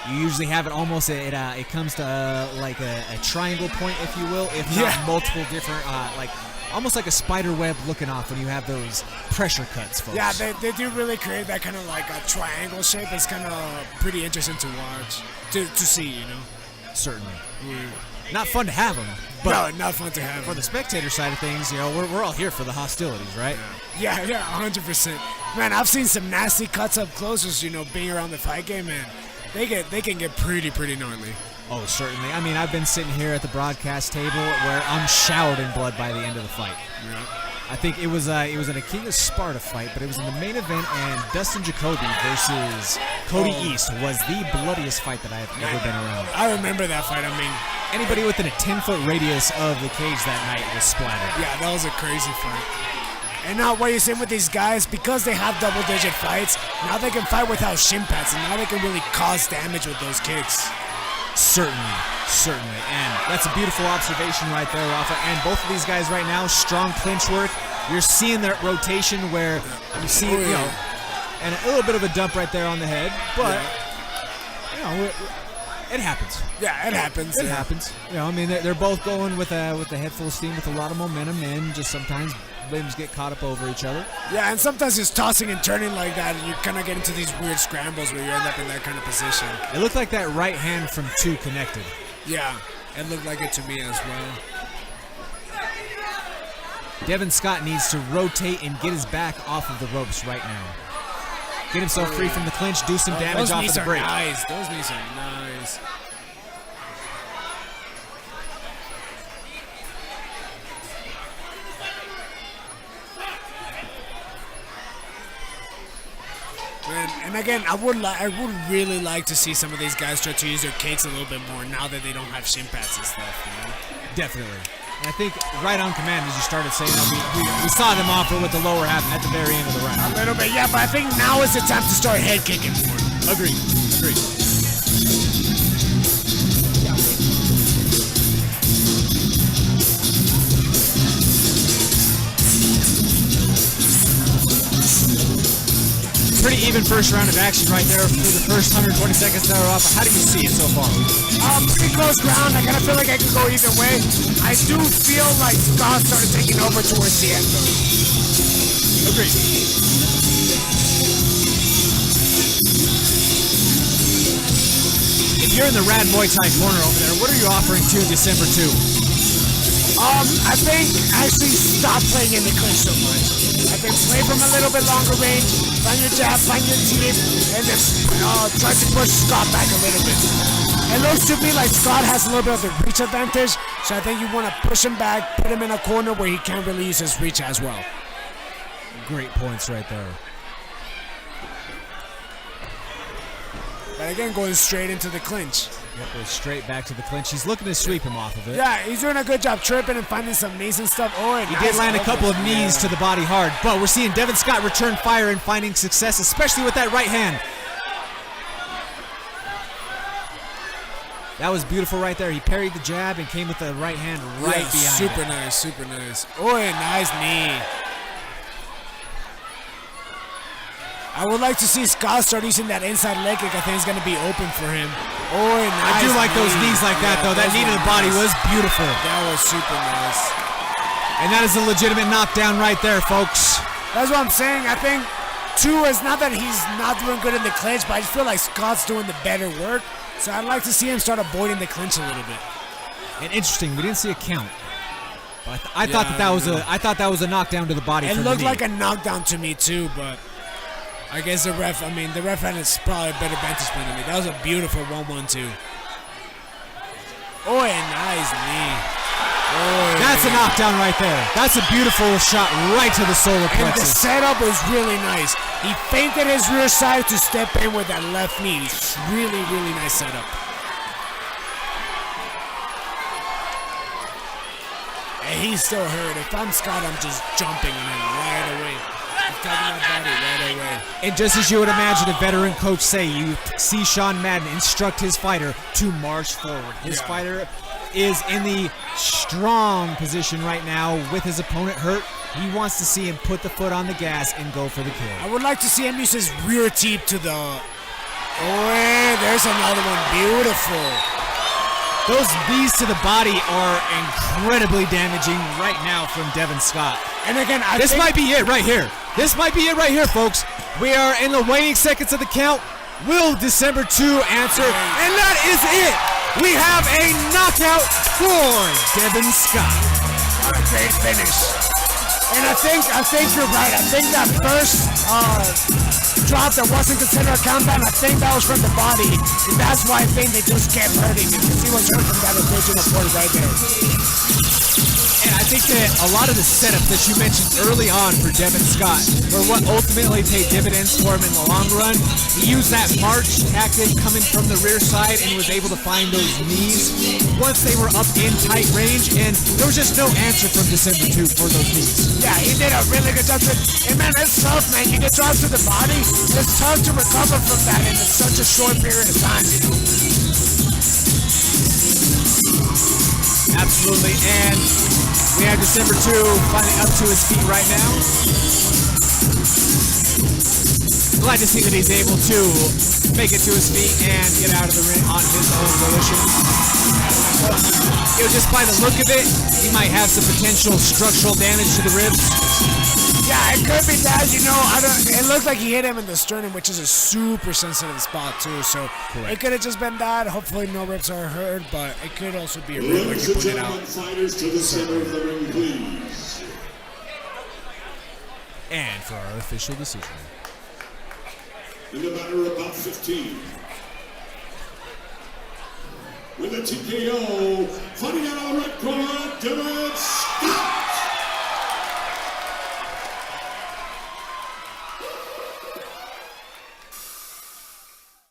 You usually have it almost, it comes to like a triangle point, if you will, if not multiple different, almost like a spider web looking off when you have those pressure cuts, folks. Yeah, they do really create that kind of like a triangle shape. It's kind of pretty interesting to watch, to see, you know. Certainly. Not fun to have them. But no, not fun to have. For the spectator side of things, you know, we're all here for the hostilities, right? Yeah, 100%. Man, I've seen some nasty cuts up close, just, you know, being around the fight game, man. They can get pretty gnarly. Oh, certainly. I mean, I've been sitting here at the broadcast table where I'm showered in blood by the end of the fight. Yeah. I think it was in a King of Sparta fight, but it was in the main event, and Dustin Jacoby versus Cody East was the bloodiest fight that I have ever been around. I remember that fight. I mean, anybody within a 10-foot radius of the cage that night was splattered. Yeah, that was a crazy fight. And now what you're saying with these guys, because they have double-digit fights, now they can fight without shin pads, and now they can really cause damage with those kicks. Certainly, and that's a beautiful observation right there, Rafa. And both of these guys right now, strong clinch work. You're seeing that rotation where you see, you know, and a little bit of a dump right there on the head, but you know, it happens. Yeah, it happens. It happens. You know, I mean, they're both going with a head full of steam with a lot of momentum, and just sometimes limbs get caught up over each other. Yeah, and sometimes it's tossing and turning like that, and you kind of get into these weird scrambles where you end up in that kind of position. It looked like that right hand from Htoo connected. Yeah, it looked like it to me as well. Devon Scott needs to rotate and get his back off of the ropes right now. Get himself free from the clinch, do some damage off of the break. Those knees are nice. And again, I would really like to see some of these guys try to use their kicks a little bit more now that they don't have shin pads and stuff. You know? Definitely. And I think right on command, as you started saying, we saw them offer with the lower half at the very end of the round. A little bit, yeah, but I think now is the time to start head kicking more. Agreed. Pretty even first round of action right there for the first 120 seconds that are off. How do you see it so far? Pretty close ground. I kind of feel like I could go either way. I do feel like Scott started taking over towards the end, though. Agreed. If you're in the RAD Muay Thai corner over there, what are you offering to December 2? I think actually stop playing in the clinch so much. I think play from a little bit longer range, find your jab, find your team, and then try to push Scott back a little bit. It looks to me like Scott has a little bit of the reach advantage, so I think you want to push him back, put him in a corner where he can't really use his reach as well. Great points right there. But again, going straight into the clinch. Yep, goes straight back to the clinch. He's looking to sweep him off of it. Yeah, he's doing a good job tripping and finding some knees and stuff. He did land a couple of knees to the body hard, but we're seeing Devon Scott return fire and finding success, especially with that right hand. That was beautiful right there. He parried the jab and came with the right hand right behind super it. Nice, super nice. Oh, a nice knee. I would like to see Scott start using that inside leg kick. I think it's going to be open for him. Oh, nice. I do like those knees like that, though. That knee to the body was beautiful. That was super nice. And that is a legitimate knockdown right there, folks. That's what I'm saying. I think, too, it's not that he's not doing good in the clinch, but I just feel like Scott's doing the better work. So I'd like to see him start avoiding the clinch a little bit. And interesting, we didn't see a count. But I thought that was a knockdown to the body. It looked like a knockdown to me, too, but I guess the ref had probably a better vantage point than me. That was a beautiful 1-1-2. Oh, a nice knee. Oh, that's a knockdown right there. That's a beautiful shot right to the solar plexus. And the setup was really nice. He feinted his rear side to step in with that left knee. Really, really nice setup. And he's still hurt. If I'm Scott, I'm just jumping on him right away. And just as you would imagine a veteran coach say, you see Sean Madden instruct his fighter to march forward. His fighter is in the strong position right now with his opponent hurt. He wants to see him put the foot on the gas and go for the kill. I would like to see him use his rear teep to the Oh, there's another one. Beautiful. Those knees to the body are incredibly damaging right now from Devon Scott. And again, this might be it right here. This might be it right here, folks. We are in the waning seconds of the count. Will December 2 answer? And that is it. We have a knockout for Devon Scott. What a great finish. And I think you're right. I think that first drop that wasn't considered a countdown, I think that was from the body. And that's why I think they just kept hurting him because he was hurt from that original point right there. And I think that a lot of the setup that you mentioned early on for Devon Scott were what ultimately paid dividends for him in the long run. He used that march tactic coming from the rear side and was able to find those knees once they were up in tight range, and there was just no answer from December 2 for those knees. Yeah, he did a really good job. And man, it's tough, man. You get dropped to the body. It's tough to recover from that in such a short period of time, you know? Absolutely, and we have December 2 finally up to his feet right now. Glad to see that he's able to make it to his feet and get out of the ring on his own volition. Just by the look of it, he might have some potential structural damage to the ribs. Yeah, it could be that, you know. It looked like he hit him in the sternum, which is a super sensitive spot too. So It could have just been that. Hopefully, no ribs are hurt, but it could also be a rib, like you pointed out. Fighters to the center of the ring, please. And for our official decision, In the matter of about 15. With a TKO, fighting out of the red corner, Devon